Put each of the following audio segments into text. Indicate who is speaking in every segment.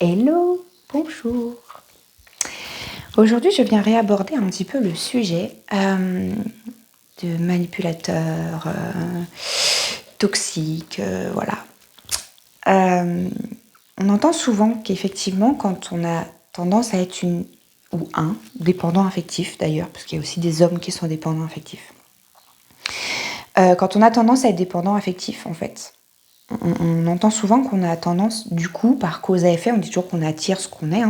Speaker 1: Hello, bonjour. Aujourd'hui, je viens réaborder un petit peu le sujet de manipulateurs toxiques, voilà. On entend souvent qu'effectivement, quand on a tendance à être une ou un dépendant affectif d'ailleurs, parce qu'il y a aussi des hommes qui sont dépendants affectifs. Quand on a tendance à être dépendant affectif, en fait, on entend souvent qu'on a tendance, du coup, par cause à effet, on dit toujours qu'on attire ce qu'on est,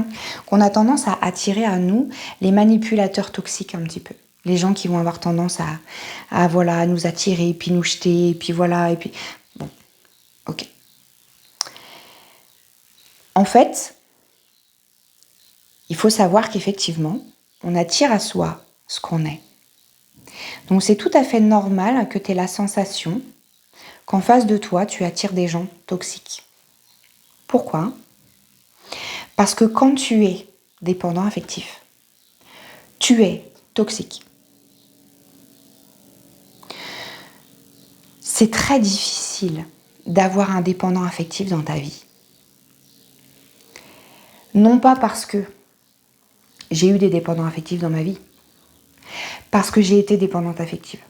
Speaker 1: qu'on a tendance à attirer à nous les manipulateurs toxiques un petit peu. Les gens qui vont avoir tendance à voilà, nous attirer, puis nous jeter, puis voilà, et puis... Bon, ok. En fait, il faut savoir qu'effectivement, on attire à soi ce qu'on est. Donc c'est tout à fait normal que tu aies la sensation qu'en face de toi, tu attires des gens toxiques. Pourquoi ? Parce que quand tu es dépendant affectif, tu es toxique. C'est très difficile d'avoir un dépendant affectif dans ta vie. Non pas parce que j'ai eu des dépendants affectifs dans ma vie, parce que j'ai été dépendante affective.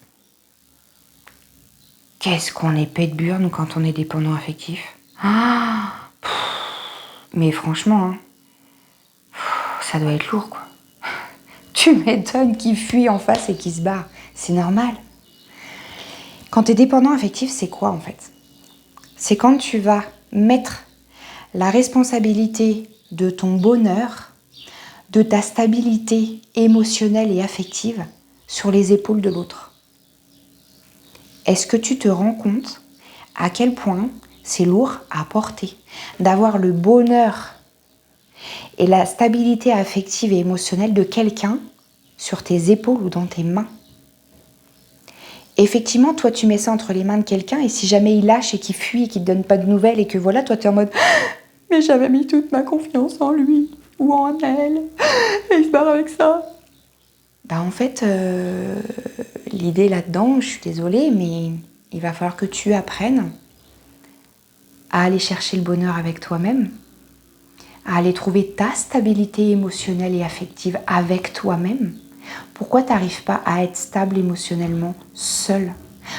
Speaker 1: Qu'est-ce qu'on est pète burne quand on est dépendant affectif ? Mais franchement, ça doit être lourd, quoi. Tu m'étonnes qui fuit en face et qui se barre. C'est normal. Quand tu es dépendant affectif, c'est quoi en fait ? C'est quand tu vas mettre la responsabilité de ton bonheur, de ta stabilité émotionnelle et affective sur les épaules de l'autre. Est-ce que tu te rends compte à quel point c'est lourd à porter d'avoir le bonheur et la stabilité affective et émotionnelle de quelqu'un sur tes épaules ou dans tes mains ? Effectivement, toi, tu mets ça entre les mains de quelqu'un et si jamais il lâche et qu'il fuit et qu'il te donne pas de nouvelles et que voilà, toi, tu es en mode « Mais j'avais mis toute ma confiance en lui ou en elle et il se barre avec ça. » Bah en fait, l'idée là-dedans, je suis désolée, mais il va falloir que tu apprennes à aller chercher le bonheur avec toi-même, à aller trouver ta stabilité émotionnelle et affective avec toi-même. Pourquoi tu n'arrives pas à être stable émotionnellement seul ?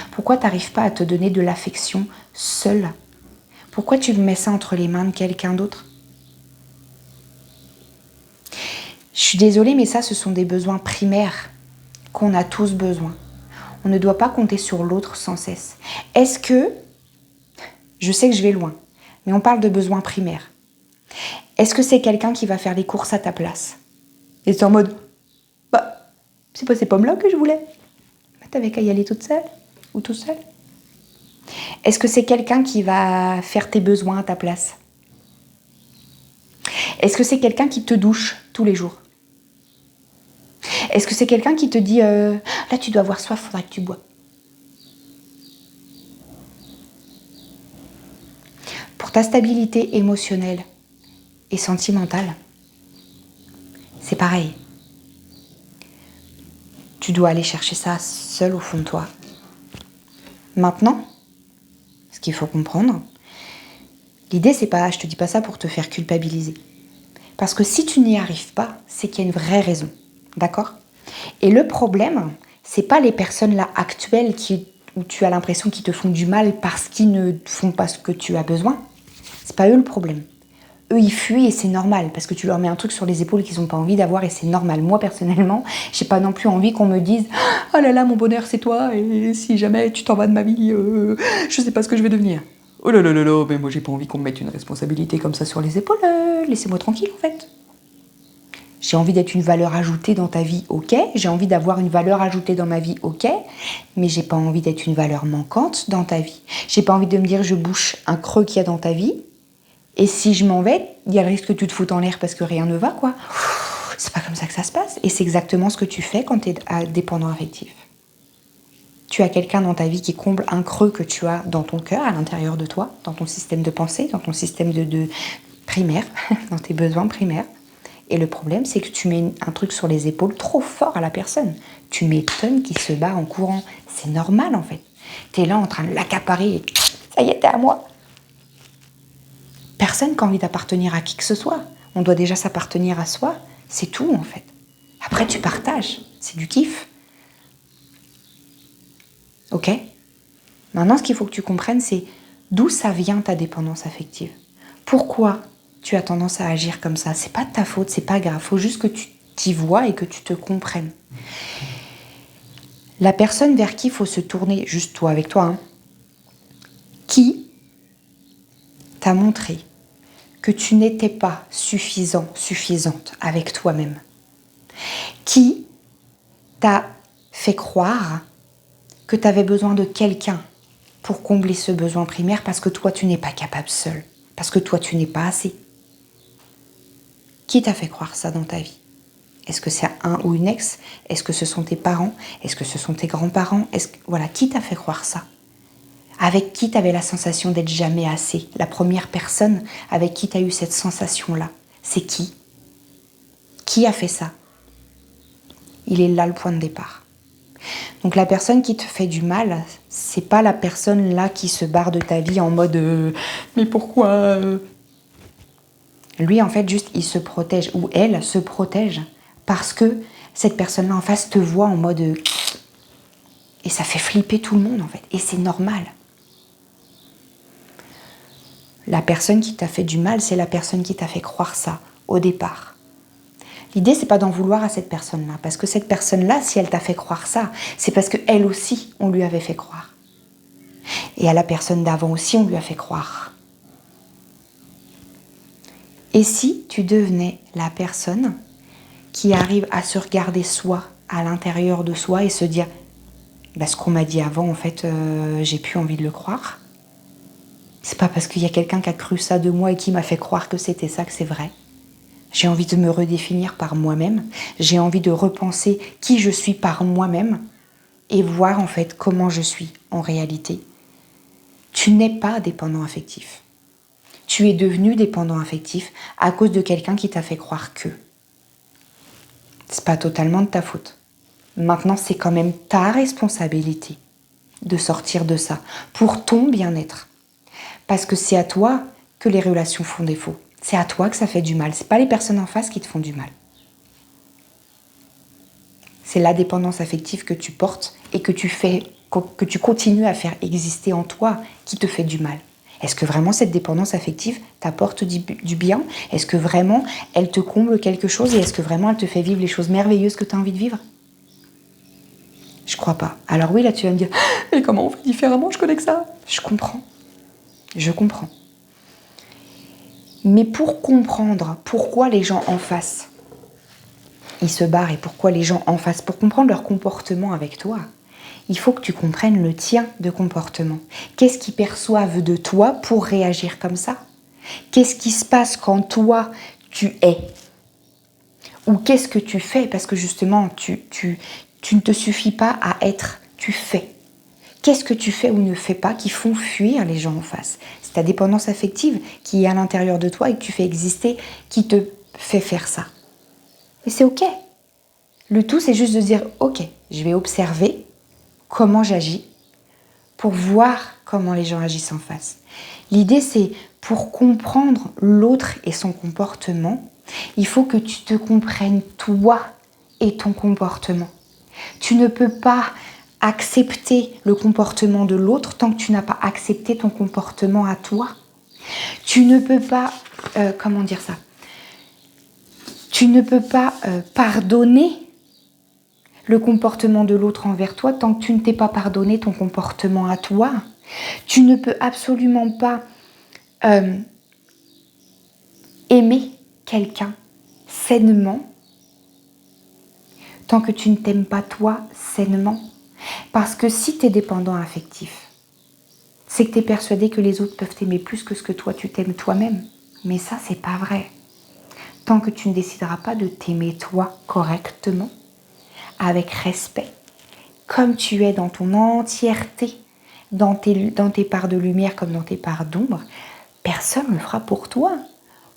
Speaker 1: Pourquoi tu n'arrives pas à te donner de l'affection seul ? Pourquoi tu mets ça entre les mains de quelqu'un d'autre ? Je suis désolée, mais ça, ce sont des besoins primaires qu'on a tous besoin. On ne doit pas compter sur l'autre sans cesse. Est-ce que, je sais que je vais loin, mais on parle de besoins primaires. Est-ce que c'est quelqu'un qui va faire les courses à ta place ? Et c'est en mode, bah, c'est pas ces pommes-là que je voulais. Bah, t'avais qu'à y aller toute seule ou tout seul. Est-ce que c'est quelqu'un qui va faire tes besoins à ta place ? Est-ce que c'est quelqu'un qui te douche tous les jours ? Est-ce que c'est quelqu'un qui te dit là tu dois avoir soif, faudra que tu bois ? Pour ta stabilité émotionnelle et sentimentale, c'est pareil. Tu dois aller chercher ça seul au fond de toi. Maintenant, ce qu'il faut comprendre, l'idée c'est pas, je te dis pas ça pour te faire culpabiliser. Parce que si tu n'y arrives pas, c'est qu'il y a une vraie raison. D'accord ? Et le problème, c'est pas les personnes là actuelles où tu as l'impression qu'ils te font du mal parce qu'ils ne font pas ce que tu as besoin. C'est pas eux le problème. Eux, ils fuient et c'est normal parce que tu leur mets un truc sur les épaules qu'ils n'ont pas envie d'avoir et c'est normal. Moi, personnellement, j'ai pas non plus envie qu'on me dise « Oh là là, mon bonheur, c'est toi et si jamais tu t'en vas de ma vie, je sais pas ce que je vais devenir. » Oh là là là là, mais moi j'ai pas envie qu'on me mette une responsabilité comme ça sur les épaules. Laissez-moi tranquille en fait. J'ai envie d'être une valeur ajoutée dans ta vie, ok. J'ai envie d'avoir une valeur ajoutée dans ma vie, ok. Mais j'ai pas envie d'être une valeur manquante dans ta vie. J'ai pas envie de me dire je bouche un creux qu'il y a dans ta vie. Et si je m'en vais, il y a le risque que tu te foutes en l'air parce que rien ne va, quoi. C'est pas comme ça que ça se passe. Et c'est exactement ce que tu fais quand tu es dépendant affectif. Tu as quelqu'un dans ta vie qui comble un creux que tu as dans ton cœur, à l'intérieur de toi, dans ton système de pensée, dans ton système de primaire, dans tes besoins primaires. Et le problème, c'est que tu mets un truc sur les épaules trop fort à la personne. Tu m'étonnes qu'il se barre en courant. C'est normal, en fait. T'es là en train de l'accaparer et ça y est, t'es à moi. Personne n'a envie d'appartenir à qui que ce soit. On doit déjà s'appartenir à soi. C'est tout, en fait. Après, tu partages. C'est du kiff. Ok ? Maintenant, ce qu'il faut que tu comprennes, c'est d'où ça vient ta dépendance affective. Pourquoi tu as tendance à agir comme ça ? C'est pas de ta faute, c'est pas grave. Il faut juste que tu t'y vois et que tu te comprennes. La personne vers qui il faut se tourner, juste toi avec toi, qui t'a montré que tu n'étais pas suffisant, suffisante avec toi-même, qui t'a fait croire que tu avais besoin de quelqu'un pour combler ce besoin primaire parce que toi, tu n'es pas capable seul, parce que toi, tu n'es pas assez. Qui t'a fait croire ça dans ta vie ? Est-ce que c'est un ou une ex ? Est-ce que ce sont tes parents ? Est-ce que ce sont tes grands-parents ? Voilà, qui t'a fait croire ça ? Avec qui tu avais la sensation d'être jamais assez ? La première personne avec qui tu as eu cette sensation-là, c'est qui ? Qui a fait ça ? Il est là le point de départ. Donc la personne qui te fait du mal, c'est pas la personne là qui se barre de ta vie en mode mais pourquoi Lui en fait juste il se protège ou elle se protège parce que cette personne là en face te voit en mode et ça fait flipper tout le monde en fait et c'est normal. La personne qui t'a fait du mal, c'est la personne qui t'a fait croire ça au départ. L'idée, c'est pas d'en vouloir à cette personne-là, parce que cette personne-là, si elle t'a fait croire ça, c'est parce qu'elle aussi, on lui avait fait croire. Et à la personne d'avant aussi, on lui a fait croire. Et si tu devenais la personne qui arrive à se regarder soi, à l'intérieur de soi, et se dire « ce qu'on m'a dit avant, en fait, j'ai plus envie de le croire. C'est pas parce qu'il y a quelqu'un qui a cru ça de moi et qui m'a fait croire que c'était ça que c'est vrai. » J'ai envie de me redéfinir par moi-même. J'ai envie de repenser qui je suis par moi-même et voir en fait comment je suis en réalité. Tu n'es pas dépendant affectif. Tu es devenu dépendant affectif à cause de quelqu'un qui t'a fait croire que. C'est pas totalement de ta faute. Maintenant, c'est quand même ta responsabilité de sortir de ça pour ton bien-être. Parce que c'est à toi que les relations font défaut. C'est à toi que ça fait du mal. C'est pas les personnes en face qui te font du mal. C'est la dépendance affective que tu portes et que tu continues à faire exister en toi qui te fait du mal. Est-ce que vraiment cette dépendance affective t'apporte du bien ? Est-ce que vraiment elle te comble quelque chose et est-ce que vraiment elle te fait vivre les choses merveilleuses que tu as envie de vivre ? Je crois pas. Alors oui, là tu vas me dire « Mais comment on fait différemment ? Je connais que ça !» Je comprends. Je comprends. Mais pour comprendre pourquoi les gens en face, ils se barrent et pourquoi les gens en face, pour comprendre leur comportement avec toi, il faut que tu comprennes le tien de comportement. Qu'est-ce qu'ils perçoivent de toi pour réagir comme ça ? Qu'est-ce qui se passe quand toi, tu es ? Ou qu'est-ce que tu fais ? Parce que justement, tu ne te suffis pas à être, tu fais. Qu'est-ce que tu fais ou ne fais pas qui font fuir les gens en face ? C'est ta dépendance affective qui est à l'intérieur de toi et que tu fais exister, qui te fait faire ça. Et c'est ok. Le tout, c'est juste de dire, ok, je vais observer comment j'agis pour voir comment les gens agissent en face. L'idée, c'est pour comprendre l'autre et son comportement, il faut que tu te comprennes toi et ton comportement. Tu ne peux pas accepter le comportement de l'autre tant que tu n'as pas accepté ton comportement à toi. Tu ne peux pas, Tu ne peux pas pardonner le comportement de l'autre envers toi tant que tu ne t'es pas pardonné ton comportement à toi. Tu ne peux absolument pas aimer quelqu'un sainement tant que tu ne t'aimes pas toi sainement. Parce que si tu es dépendant affectif, c'est que tu es persuadé que les autres peuvent t'aimer plus que ce que toi tu t'aimes toi-même. Mais ça, c'est pas vrai. Tant que tu ne décideras pas de t'aimer toi correctement, avec respect, comme tu es dans ton entièreté, dans tes parts de lumière comme dans tes parts d'ombre, personne ne le fera pour toi.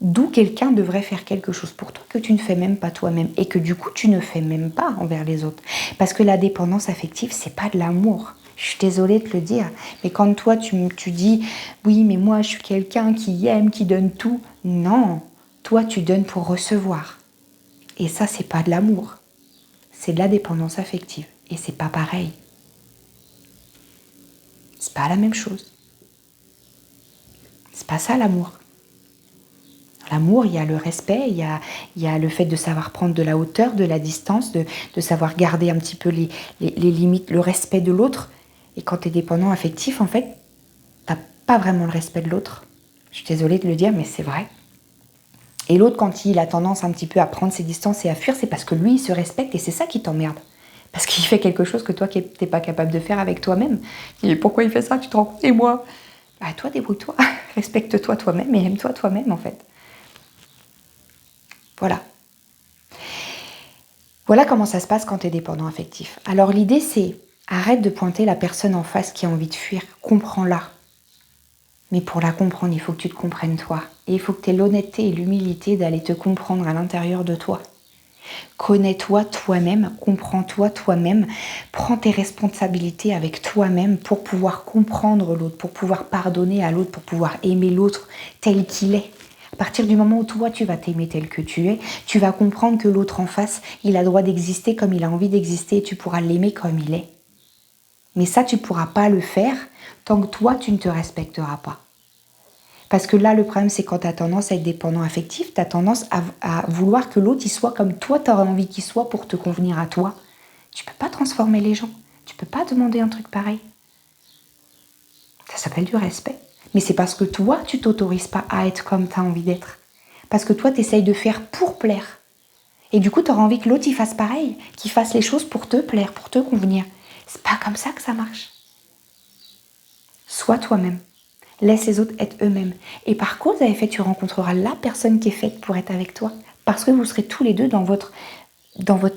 Speaker 1: D'où quelqu'un devrait faire quelque chose pour toi que tu ne fais même pas toi-même et que du coup tu ne fais même pas envers les autres. Parce que la dépendance affective, c'est pas de l'amour, Je suis désolée de te le dire. Mais quand toi, tu dis, oui, mais moi, je suis quelqu'un qui aime, qui donne tout. Non, toi, tu donnes pour recevoir. Et ça, c'est pas de l'amour. C'est de la dépendance affective. Et c'est pas pareil. C'est pas la même chose. C'est pas ça l'amour. L'amour, il y a le respect, il y a le fait de savoir prendre de la hauteur, de la distance, de savoir garder un petit peu les limites, le respect de l'autre. Et quand tu es dépendant affectif, en fait, t'as pas vraiment le respect de l'autre. Je suis désolée de le dire, mais c'est vrai. Et l'autre, quand il a tendance un petit peu à prendre ses distances et à fuir, c'est parce que lui, il se respecte et c'est ça qui t'emmerde. Parce qu'il fait quelque chose que toi, tu n'es pas capable de faire avec toi-même. Et pourquoi il fait ça? Tu te rends compte? Et moi? Bah toi, débrouille-toi. Respecte-toi toi-même et aime-toi toi-même, en fait. Voilà. Voilà comment ça se passe quand tu es dépendant affectif. Alors l'idée, c'est arrête de pointer la personne en face qui a envie de fuir. Comprends-la. Mais pour la comprendre, il faut que tu te comprennes toi. Et il faut que tu aies l'honnêteté et l'humilité d'aller te comprendre à l'intérieur de toi. Connais-toi toi-même, comprends-toi toi-même, prends tes responsabilités avec toi-même pour pouvoir comprendre l'autre, pour pouvoir pardonner à l'autre, pour pouvoir aimer l'autre tel qu'il est. À partir du moment où toi, tu vas t'aimer tel que tu es, tu vas comprendre que l'autre en face, il a le droit d'exister comme il a envie d'exister et tu pourras l'aimer comme il est. Mais ça, tu ne pourras pas le faire tant que toi, tu ne te respecteras pas. Parce que là, le problème, c'est quand tu as tendance à être dépendant affectif, tu as tendance à vouloir que l'autre il soit comme toi, tu aurais envie qu'il soit pour te convenir à toi. Tu peux pas transformer les gens. Tu peux pas demander un truc pareil. Ça s'appelle du respect. Mais c'est parce que toi, tu t'autorises pas à être comme tu as envie d'être. Parce que toi, tu essayes de faire pour plaire. Et du coup, tu auras envie que l'autre il fasse pareil, qu'il fasse les choses pour te plaire, pour te convenir. C'est pas comme ça que ça marche. Sois toi-même. Laisse les autres être eux-mêmes. Et par cause à effet, tu rencontreras la personne qui est faite pour être avec toi. Parce que vous serez tous les deux dans votre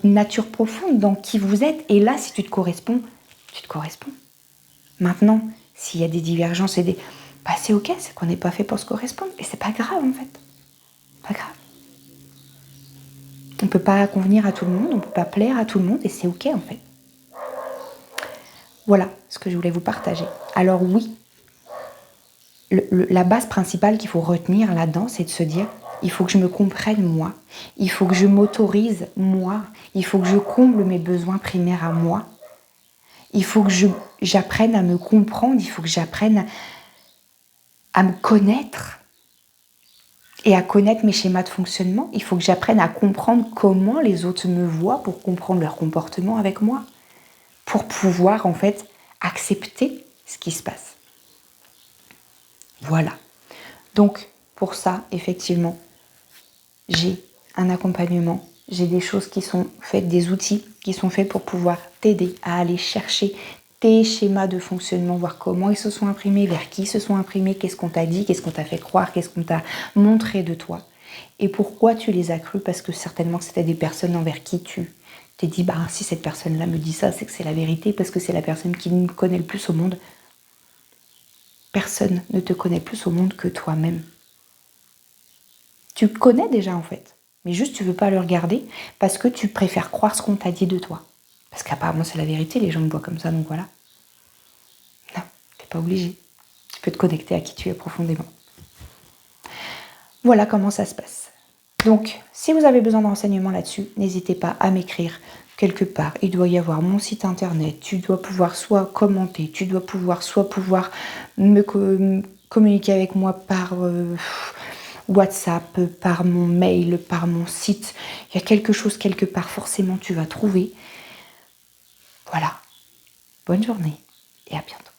Speaker 1: nature profonde, dans qui vous êtes. Et là, si tu te corresponds, tu te corresponds. Maintenant, s'il y a des divergences bah, c'est ok, c'est qu'on n'est pas fait pour se correspondre. Et c'est pas grave, en fait. Pas grave. On ne peut pas convenir à tout le monde, on ne peut pas plaire à tout le monde, et c'est ok, en fait. Voilà ce que je voulais vous partager. Alors oui, la base principale qu'il faut retenir là-dedans, c'est de se dire, il faut que je me comprenne moi, il faut que je m'autorise moi, il faut que je comble mes besoins primaires à moi, il faut que j'apprenne à me comprendre, il faut que j'apprenne à me connaître et à connaître mes schémas de fonctionnement, il faut que j'apprenne à comprendre comment les autres me voient pour comprendre leur comportement avec moi, pour pouvoir en fait accepter ce qui se passe. Voilà. Donc, pour ça, effectivement, j'ai un accompagnement, j'ai des choses qui sont faites, des outils qui sont faits pour pouvoir t'aider à aller chercher tes schémas de fonctionnement, voir comment ils se sont imprimés, vers qui ils se sont imprimés, qu'est-ce qu'on t'a dit, qu'est-ce qu'on t'a fait croire, qu'est-ce qu'on t'a montré de toi. Et pourquoi tu les as crus? Parce que certainement que c'était des personnes envers qui tu t'es dit, bah, si cette personne-là me dit ça, c'est que c'est la vérité, parce que c'est la personne qui me connaît le plus au monde. Personne ne te connaît plus au monde que toi-même. Tu te connais déjà en fait, mais juste tu veux pas le regarder parce que tu préfères croire ce qu'on t'a dit de toi. Parce qu'apparemment c'est la vérité, les gens me voient comme ça, donc voilà. Non, t'es pas obligé. Tu peux te connecter à qui tu es profondément. Voilà comment ça se passe. Donc, si vous avez besoin de renseignements là-dessus, n'hésitez pas à m'écrire quelque part. Il doit y avoir mon site internet, tu dois pouvoir soit commenter, tu dois pouvoir me communiquer avec moi par WhatsApp, par mon mail, par mon site. Il y a quelque chose quelque part, forcément tu vas trouver. Voilà. Bonne journée et à bientôt.